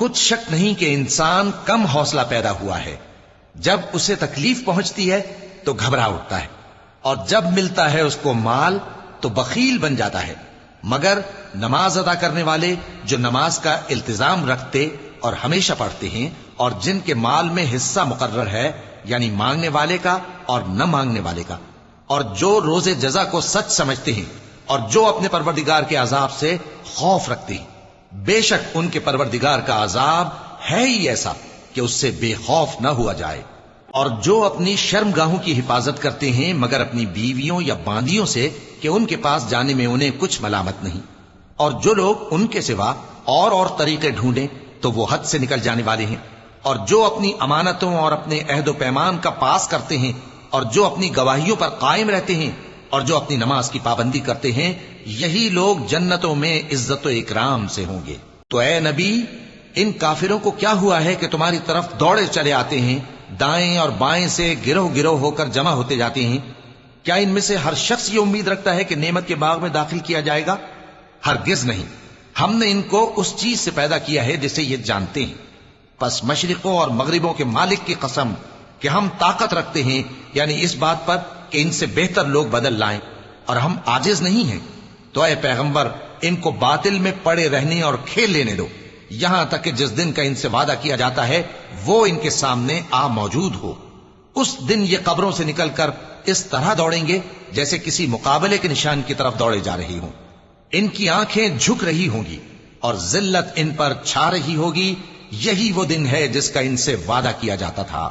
کچھ شک نہیں کہ انسان کم حوصلہ پیدا ہوا ہے، جب اسے تکلیف پہنچتی ہے تو گھبرا اٹھتا ہے، اور جب ملتا ہے اس کو مال تو بخیل بن جاتا ہے۔ مگر نماز ادا کرنے والے جو نماز کا التزام رکھتے اور ہمیشہ پڑھتے ہیں، اور جن کے مال میں حصہ مقرر ہے، یعنی مانگنے والے کا اور نہ مانگنے والے کا، اور جو روز جزا کو سچ سمجھتے ہیں، اور جو اپنے پروردگار کے عذاب سے خوف رکھتے ہیں، بے شک ان کے پروردگار کا عذاب ہے ہی ایسا کہ اس سے بے خوف نہ ہوا جائے۔ اور جو اپنی شرمگاہوں کی حفاظت کرتے ہیں مگر اپنی بیویوں یا باندیوں سے کہ ان کے پاس جانے میں انہیں کچھ ملامت نہیں، اور جو لوگ ان کے سوا اور طریقے ڈھونڈیں تو وہ حد سے نکل جانے والے ہیں، اور جو اپنی امانتوں اور اپنے عہد و پیمان کا پاس کرتے ہیں، اور جو اپنی گواہیوں پر قائم رہتے ہیں، اور جو اپنی نماز کی پابندی کرتے ہیں، یہی لوگ جنتوں میں عزت و اکرام سے ہوں گے۔ تو اے نبی، ان کافروں کو کیا ہوا ہے کہ تمہاری طرف دوڑے چلے آتے ہیں، دائیں اور بائیں سے گروہ گروہ ہو کر جمع ہوتے جاتے ہیں؟ کیا ان میں سے ہر شخص یہ امید رکھتا ہے کہ نعمت کے باغ میں داخل کیا جائے گا؟ ہرگز نہیں۔ ہم نے ان کو اس چیز سے پیدا کیا ہے جسے یہ جانتے ہیں۔ پس مشرقوں اور مغربوں کے مالک کی قسم کہ ہم طاقت رکھتے ہیں، یعنی اس بات پر کہ ان سے بہتر لوگ بدل لائیں، اور ہم عاجز نہیں ہیں۔ تو اے پیغمبر، ان کو باطل میں پڑے رہنے اور کھیل لینے دو، یہاں تک کہ جس دن کا ان سے وعدہ کیا جاتا ہے وہ ان کے سامنے آ موجود ہو۔ اس دن یہ قبروں سے نکل کر اس طرح دوڑیں گے جیسے کسی مقابلے کے نشان کی طرف دوڑے جا رہی ہوں۔ ان کی آنکھیں جھک رہی ہوں گی اور ذلت ان پر چھا رہی ہوگی۔ یہی وہ دن ہے جس کا ان سے وعدہ کیا جاتا تھا۔